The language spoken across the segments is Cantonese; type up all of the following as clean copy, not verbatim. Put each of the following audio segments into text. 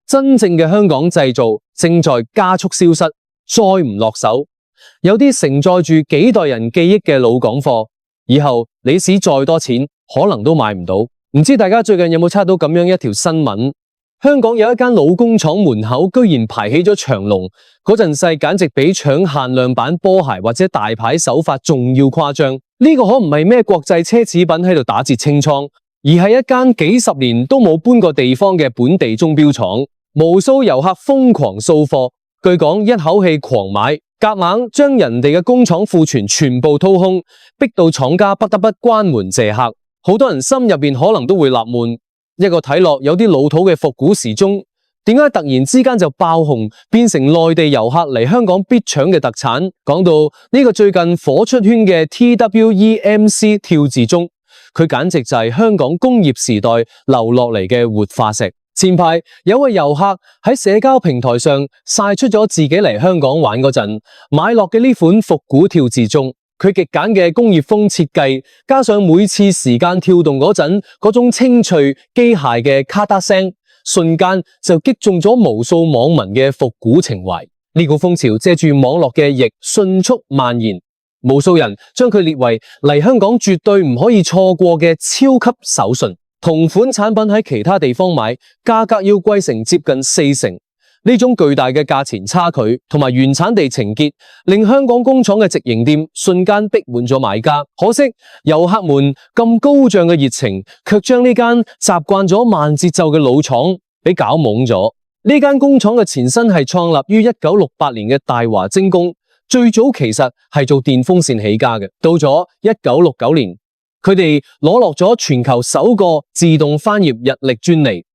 真正嘅香港製造正在加速消失，再唔落手，有啲承載住幾代人記憶嘅老港貨，以後你使再多錢，可能都買唔到。唔知大家最近有冇測到咁樣一條新聞？香港有一間老工廠門口居然排起咗長龍，嗰陣勢簡直比搶限量版波鞋或者大牌手法仲要誇張。呢個可唔係咩國際奢侈品喺度打折清倉，而係一間幾十年都冇搬過地方嘅本地鐘錶廠。無數遊客瘋狂掃貨，據講一口氣狂買，夾硬將人哋嘅工廠庫存全部掏空，逼到廠家不得不關門謝客。好多人心入邊可能都會納悶，一個睇落有啲老土嘅復古時鐘，點解突然之間就爆紅，變成內地遊客嚟香港必搶嘅特產？講到呢個最近火出圈嘅 TWEMC 跳字鐘，佢簡直就係香港工業時代留落嚟嘅活化石。前排有位遊客喺社交平台上晒出咗自己嚟香港玩嗰陣買落嘅呢款復古跳字鐘，佢極簡嘅工業風設計，加上每次時間跳動嗰陣嗰種清脆機械嘅咔嗒聲，瞬間就擊中咗無數網民嘅復古情懷。呢股風潮借住網絡嘅翼迅速蔓延，無數人將佢列為嚟香港絕對唔可以錯過嘅超級手信。同款產品喺其他地方買，價格要貴成接近4成。呢種巨大嘅價錢差距同埋原產地情結，令香港工廠嘅直營店瞬間逼滿咗買家。可惜遊客們咁高漲嘅熱情，卻將呢間習慣咗慢節奏嘅老廠俾搞懵咗。呢間工廠嘅前身係創立於1968年嘅大華精工，最早其實係做電風扇起家嘅。到咗1969年，佢哋攞落咗全球首個自動翻頁日曆專利，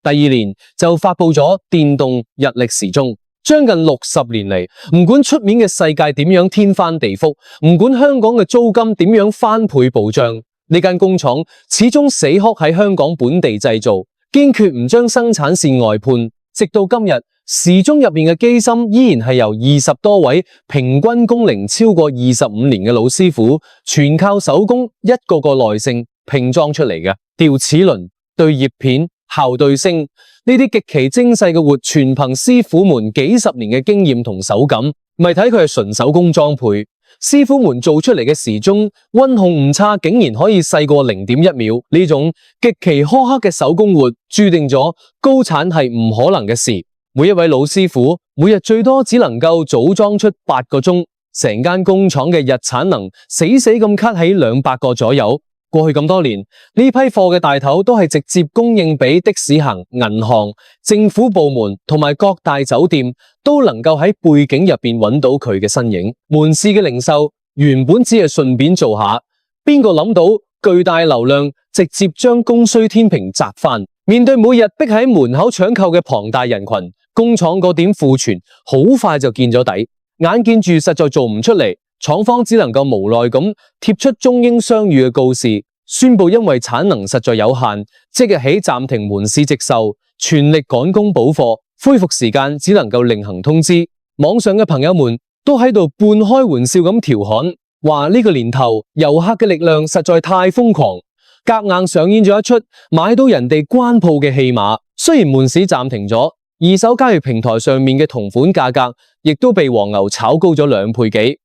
第二年就發佈咗電動日曆時鐘。將近60年嚟，唔管出面嘅世界點樣天翻地覆，唔管香港嘅租金點樣翻倍暴漲，呢間工廠始終死殼喺香港本地製造，堅決唔將生產線外判。直到今日，時鐘入面嘅機芯依然係由20多位平均工齡超過25年嘅老師傅，全靠手工一個個耐性拼裝出嚟嘅。調齒輪、對葉片、校對聲，呢啲極其精細嘅活，全憑師傅們幾十年嘅經驗同手感。咪睇佢係純手工裝配，師傅們做出嚟嘅時鐘溫控誤差竟然可以細過0.1秒。呢種極其苛刻嘅手工活，注定咗高產係唔可能嘅事。每一位老師傅每日最多只能夠組裝出8個鐘，成間工廠嘅日產能死咁 cut 起200個左右。過去咁多年，呢批貨嘅大頭都係直接供應俾的士行、銀行、政府部門同埋各大酒店，都能夠喺背景入邊揾到佢嘅身影。門市嘅零售原本只係順便做下，邊個諗到巨大流量直接將供需天平砸翻？面對每日逼喺門口搶購嘅龐大人群，工廠嗰點庫存好快就見咗底，眼見住實在做唔出嚟，廠方只能夠無奈咁貼出中英雙語嘅告示，宣布因為產能實在有限，即日起暫停門市直售，全力趕工補貨，恢復時間只能夠另行通知。網上嘅朋友們都喺度半開玩笑咁調侃，話呢個年頭遊客嘅力量實在太瘋狂，夾硬上演咗一出買到人哋關鋪嘅戲碼。雖然門市暫停咗，二手交易平台上面嘅同款價格亦都被黃牛炒高咗2倍幾。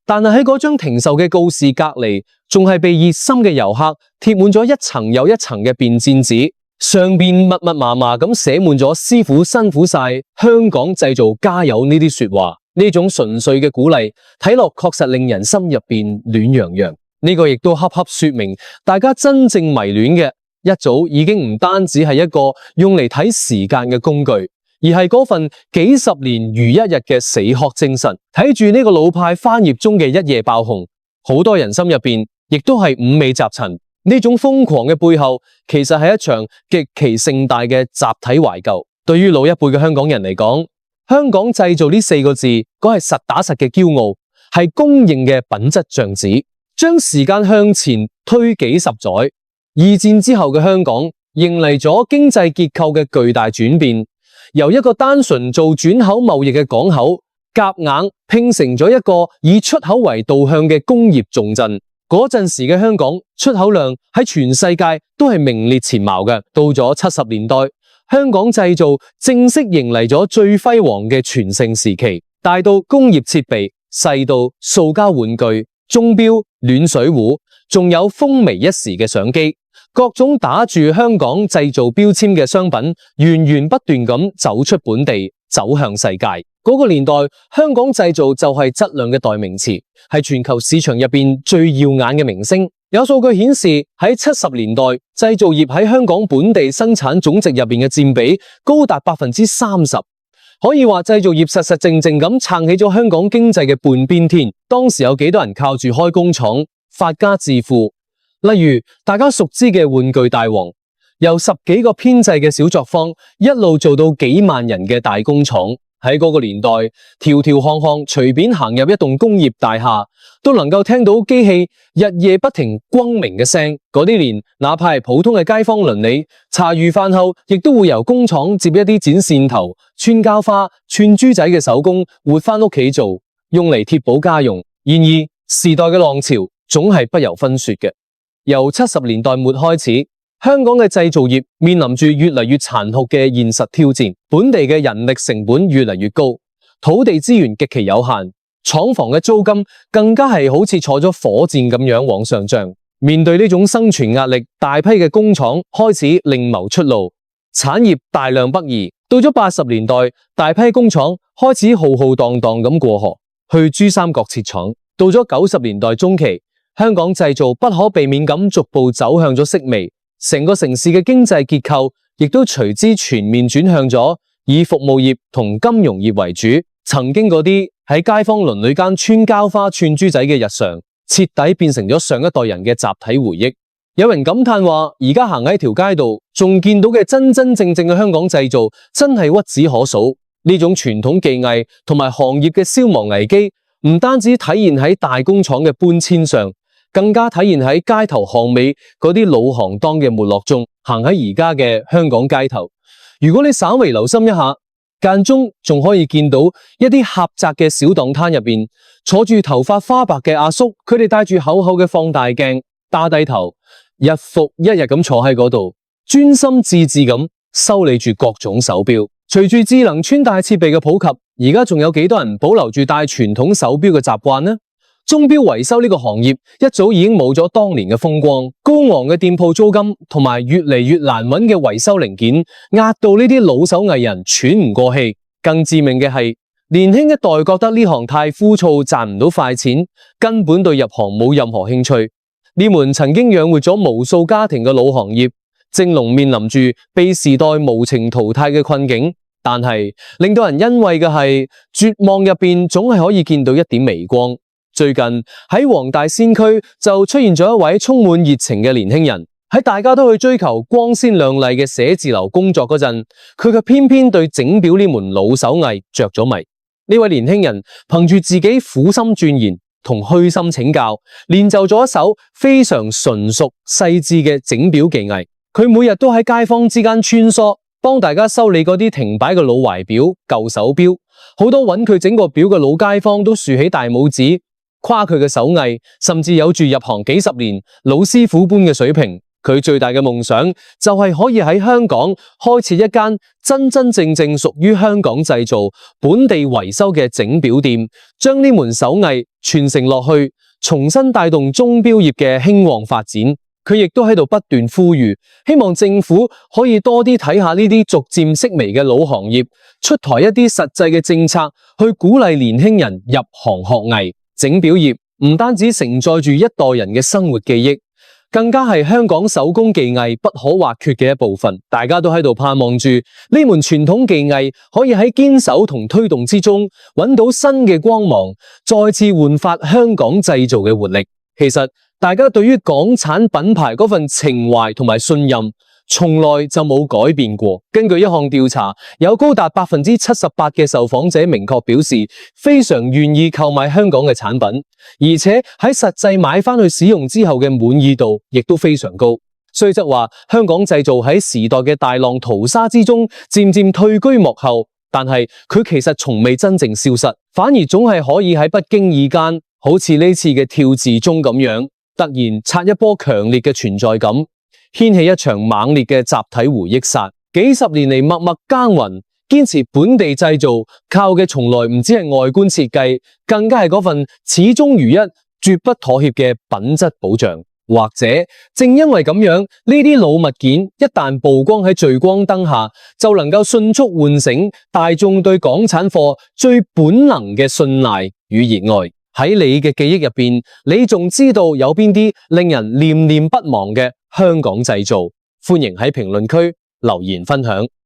但係喺嗰張停售嘅告示隔籬，仲係被熱心嘅遊客貼滿咗一層又一層嘅便箋紙，上邊密密麻麻咁寫滿咗師傅辛苦晒、香港製造加油呢啲說話。呢種純粹嘅鼓勵，睇落確實令人心入邊暖洋洋。呢個亦都恰恰說明，大家真正迷戀嘅一早已經唔單止係一個用嚟睇時間嘅工具，而係嗰份幾十年如一日嘅死殼精神。睇住呢個老派翻頁鐘嘅一夜爆紅，好多人心入邊亦都係五味雜陳。呢種瘋狂嘅背後，其實係一場極其盛大嘅集體懷舊。對於老一輩嘅香港人嚟講，香港製造呢4個字，嗰係實打實嘅驕傲，係公認嘅品質象徵。將時間向前推幾十載，二戰之後嘅香港迎嚟咗經濟結構嘅巨大轉變，由一個單純做轉口貿易嘅港口，夾硬拼成咗一個以出口為導向嘅工業重鎮。嗰陣時嘅香港出口量喺全世界都係名列前茅嘅。到咗70年代，香港製造正式迎嚟咗最輝煌嘅全盛時期，大到工業設備，細到塑膠玩具、鐘錶、暖水壺，仲有風靡一時嘅相機，各種打住香港製造標籤嘅商品，源源不斷咁走出本地，走向世界。嗰個年代，香港製造就係質量嘅代名詞，係全球市場入邊最耀眼嘅明星。有數據顯示，喺70年代，製造業喺香港本地生產總值入邊嘅佔比高達30%，可以話製造業實實正正咁撐起咗香港經濟嘅半邊天。當時有幾多人靠住開工廠發家致富？例如大家熟知嘅玩具大王，由10幾個編製嘅小作坊，一路做到幾萬人嘅大工廠。喺嗰個年代，條條巷巷隨便行入一棟工業大廈，都能夠聽到機器日夜不停轟鳴嘅聲。嗰啲年，哪怕係普通嘅街坊鄰里，茶餘飯後亦都會由工廠接一啲剪線頭、穿膠花、串珠仔嘅手工，活返屋企做，用嚟貼補家用。然而，時代嘅浪潮總係不由分說嘅。由70年代末開始，香港嘅製造業面臨住越嚟越殘酷嘅現實挑戰，本地嘅人力成本越嚟越高，土地資源極其有限，廠房嘅租金更加係好似坐咗火箭咁樣往上漲。面對呢種生存壓力，大批嘅工廠開始另謀出路，產業大量北移。到咗80年代，大批工廠開始浩浩蕩蕩咁過河，去珠三角設廠。到咗90年代中期，香港製造不可避免咁逐步走向咗式微。成個城市嘅經濟結構亦都隨之全面轉向咗以服務業同金融業為主。曾經嗰啲喺街坊鄰里間穿膠花串珠仔嘅日常，徹底變成咗上一代人嘅集體回憶。有人感嘆話，而家行喺條街度，仲見到嘅真真正正嘅香港製造，真係屈指可數。呢種傳統技藝同埋行業嘅消亡危機，唔單止體現喺大工廠嘅搬遷上，更加體現喺街頭巷尾嗰啲老行當嘅沒落中。行喺而家嘅香港街頭，如果你稍微留心一下，間中仲可以見到一啲狹窄嘅小檔攤入邊，坐住頭髮花白嘅阿叔，佢哋戴住厚厚嘅放大鏡，打低頭，日復一日咁坐喺嗰度，專心致志咁修理住各種手錶。隨住智能穿戴設備嘅普及，而家仲有幾多人保留住戴傳統手錶嘅習慣呢？鐘錶維修呢個行業一早已經冇咗當年嘅風光，高昂嘅店鋪租金同埋越嚟越難揾嘅維修零件，壓到呢啲老手藝人喘唔過氣。更致命嘅係，年輕一代覺得呢行太枯燥，賺唔到快錢，根本對入行冇任何興趣。呢門曾經養活咗無數家庭嘅老行業，正龍面臨住被時代無情淘汰嘅困境。但係令到人欣慰嘅係，絕望入邊總係可以見到一點微光。最近喺黃大仙區就出現咗一位充滿熱情嘅年輕人，喺大家都去追求光鮮亮麗嘅寫字樓工作嗰陣，佢卻偏偏對整表呢門老手藝着咗迷。呢位年輕人憑住自己苦心鑽研同虛心請教，練就咗一手非常純熟細緻嘅整表技藝。佢每日都喺街坊之間穿梭，幫大家修理嗰啲停擺嘅老懷表、舊手表。好多揾佢整個表嘅老街坊都豎起大拇指，誇佢嘅手藝，甚至有住入行幾十年老師傅般嘅水平。佢最大嘅夢想就係可以喺香港開設一間真真正正屬於香港製造、本地維修嘅整表店，將呢門手藝傳承落去，重新帶動鐘錶業嘅興旺發展。佢亦都喺度不斷呼籲，希望政府可以多啲睇下呢啲逐漸式微嘅老行業，出台一啲實際嘅政策，去鼓勵年輕人入行學藝。整錶業唔單止承載住一代人嘅生活記憶，更加係香港手工技藝不可或缺嘅一部分。大家都喺度盼望住呢門傳統技藝可以喺堅守同推動之中揾到新嘅光芒，再次煥發香港製造嘅活力。其實大家對於港產品牌嗰份情懷同埋信任，從來就冇改變過。根據一項調查，有高達78%嘅受訪者明確表示非常願意購買香港嘅產品，而且喺實際買返去使用之後嘅滿意度亦都非常高。雖則話香港製造喺時代嘅大浪淘沙之中漸漸退居幕後，但係佢其實從未真正消失，反而總係可以喺不經意間，好似呢次嘅跳字鐘咁樣，突然擦一波強烈嘅存在感，掀起一場猛烈嘅集體回憶殺。幾十年嚟默默耕耘，堅持本地製造，靠嘅從來唔止係外觀設計，更加係嗰份始終如一、絕不妥協嘅品質保障。或者正因為咁樣，呢啲老物件一旦曝光喺聚光燈下，就能夠迅速喚醒大眾對港產貨最本能嘅信賴與熱愛。喺你嘅記憶入邊，你仲知道有邊啲令人念念不忘嘅香港製造？歡迎喺評論區留言分享。